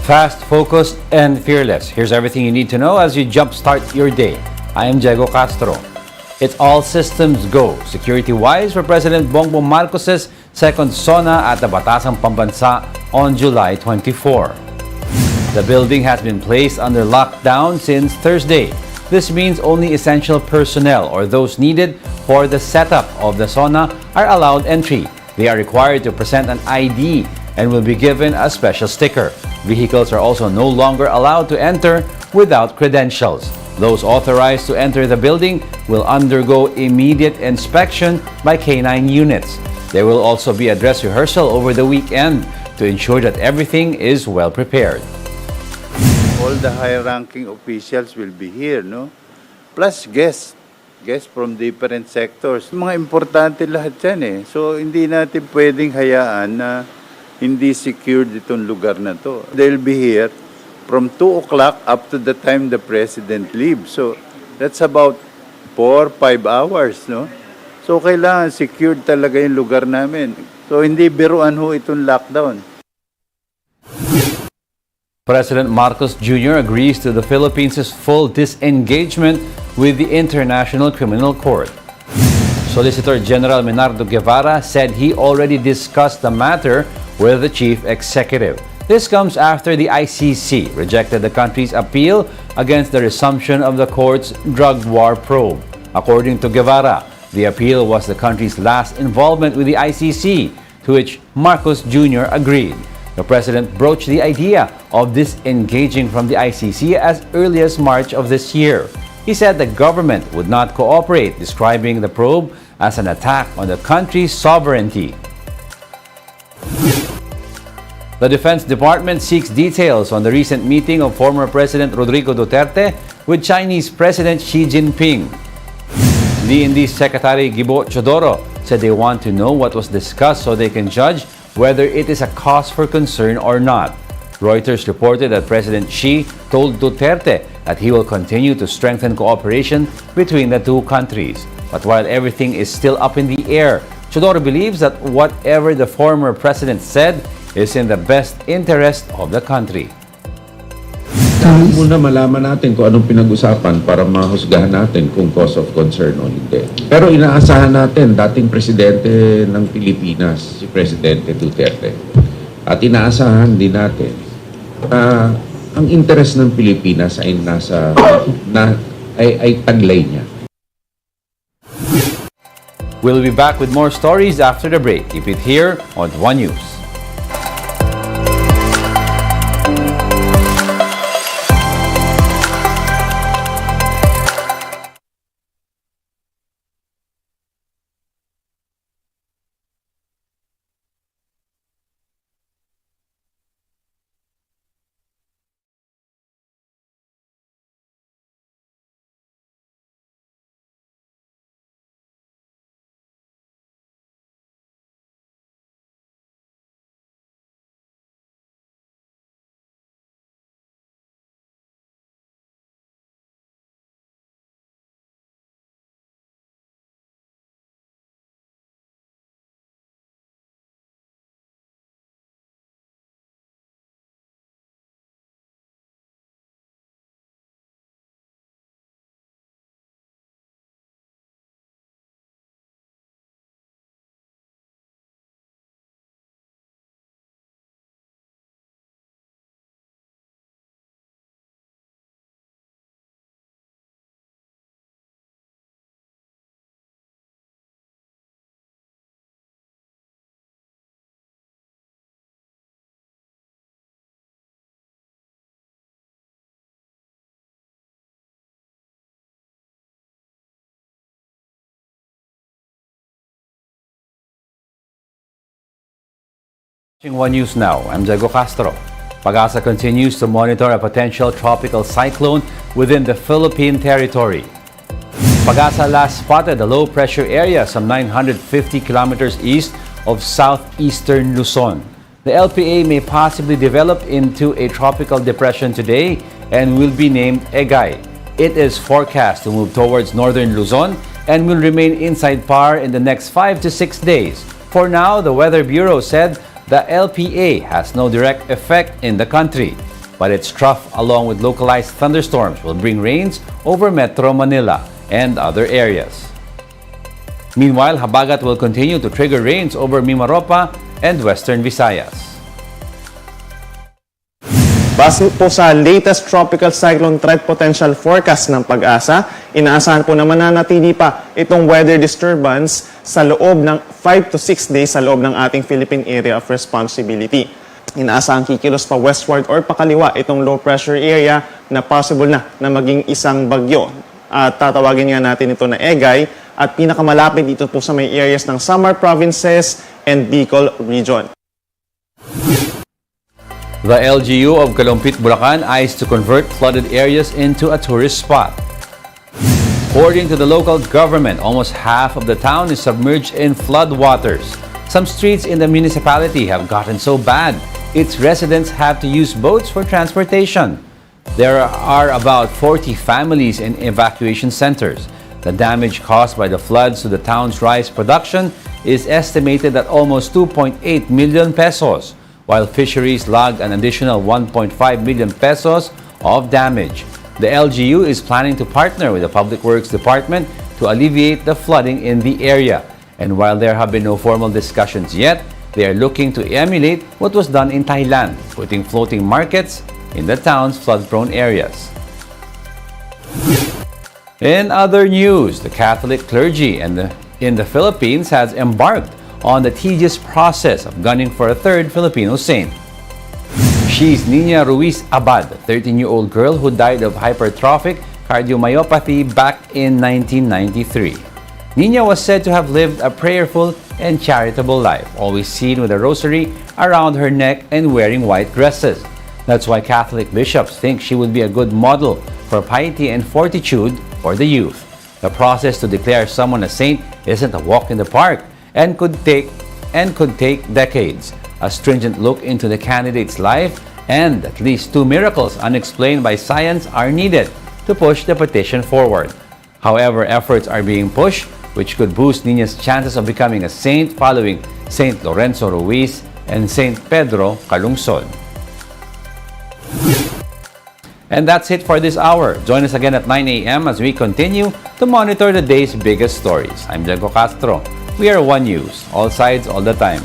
Fast, focused, and fearless. Here's everything you need to know as you jumpstart your day. I am Diego Castro. It's all systems go, security-wise, for President Bongbong Marcos's second SONA at the Batasang Pambansa on July 24. The building has been placed under lockdown since Thursday. This means only essential personnel or those needed for the setup of the SONA are allowed entry. They are required to present an ID and will be given a special sticker. Vehicles are also no longer allowed to enter without credentials. Those authorized to enter the building will undergo immediate inspection by K9 units. There will also be a dress rehearsal over the weekend to ensure that everything is well prepared. All the high-ranking officials will be here, no? Plus guests from different sectors. Mga importante lahat yan eh. So hindi natin pwedeng hayaan na hindi secured itong lugar na to. They'll be here from 2 o'clock up to the time the President leaves. So that's about 4-5 hours, no? So kailangan secured talaga yung lugar namin. So hindi biruan ho itong lockdown. President Marcos Jr. agrees to the Philippines' full disengagement with the International Criminal Court. Solicitor General Menardo Guevara said he already discussed the matter with the chief executive. This comes after the ICC rejected the country's appeal against the resumption of the court's drug war probe. According to Guevara, the appeal was the country's last involvement with the ICC, to which Marcos Jr. agreed. The president broached the idea of disengaging from the ICC as early as March of this year. He said the government would not cooperate, describing the probe as an attack on the country's sovereignty. The Defense Department seeks details on the recent meeting of former President Rodrigo Duterte with Chinese President Xi Jinping. DND Secretary Gibo Chodoro said they want to know what was discussed so they can judge whether it is a cause for concern or not. Reuters reported that President Xi told Duterte that he will continue to strengthen cooperation between the two countries. But while everything is still up in the air, Chodoro believes that whatever the former president said is in the best interest of the country. Muna malaman natin kung anong pinag-usapan para mahusgahan natin kung cause of concern o hindi. Pero inaasahan natin dating presidente ng Pilipinas, si Presidente Duterte. At inaasahan din natin ang interes ng Pilipinas ay ay taglay niya. We'll be back with more stories after the break. Keep it here on One News. Watching One News now, I'm Diego Castro. PAGASA continues to monitor a potential tropical cyclone within the Philippine territory. PAGASA last spotted a low-pressure area some 950 kilometers east of southeastern Luzon. The LPA may possibly develop into a tropical depression today and will be named Egay. It is forecast to move towards northern Luzon and will remain inside PAR in the next 5 to 6 days. For now, the Weather Bureau said The LPA has no direct effect in the country, but its trough along with localized thunderstorms will bring rains over Metro Manila and other areas. Meanwhile, habagat will continue to trigger rains over Mimaropa and Western Visayas. Base po sa latest tropical cyclone threat potential forecast ng PAGASA, inaasahan po na mananatili pa itong weather disturbance sa loob ng 5 to 6 days sa loob ng ating Philippine Area of Responsibility. Inaasahan kikilos pa westward or pakaliwa itong low pressure area na possible na maging isang bagyo. At tatawagin nga natin ito na Egay at pinakamalapit dito po sa may areas ng Samar Provinces and Bicol Region. The LGU of Calumpit, Bulacan eyes to convert flooded areas into a tourist spot. According to the local government, almost half of the town is submerged in flood waters. Some streets in the municipality have gotten so bad, its residents have to use boats for transportation. There are about 40 families in evacuation centers. The damage caused by the floods to the town's rice production is estimated at almost 2.8 million pesos. While fisheries logged an additional 1.5 million pesos of damage. The LGU is planning to partner with the Public Works Department to alleviate the flooding in the area. And while there have been no formal discussions yet, they are looking to emulate what was done in Thailand, putting floating markets in the town's flood-prone areas. In other news, the Catholic clergy in the Philippines has embarked on the tedious process of gunning for a third Filipino saint. She's Nina Ruiz Abad, a 13-year-old girl who died of hypertrophic cardiomyopathy back in 1993. Nina was said to have lived a prayerful and charitable life, always seen with a rosary around her neck and wearing white dresses. That's why Catholic bishops think she would be a good model for piety and fortitude for the youth. The process to declare someone a saint isn't a walk in the park, and could take decades. A stringent look into the candidate's life and at least 2 miracles unexplained by science are needed to push the petition forward. However, efforts are being pushed which could boost Nina's chances of becoming a saint following Saint Lorenzo Ruiz and Saint Pedro Calungsod. And that's it for this hour. Join us again at 9 a.m. as we continue to monitor the day's biggest stories. I'm Diego Castro. We are One News, all sides, all the time.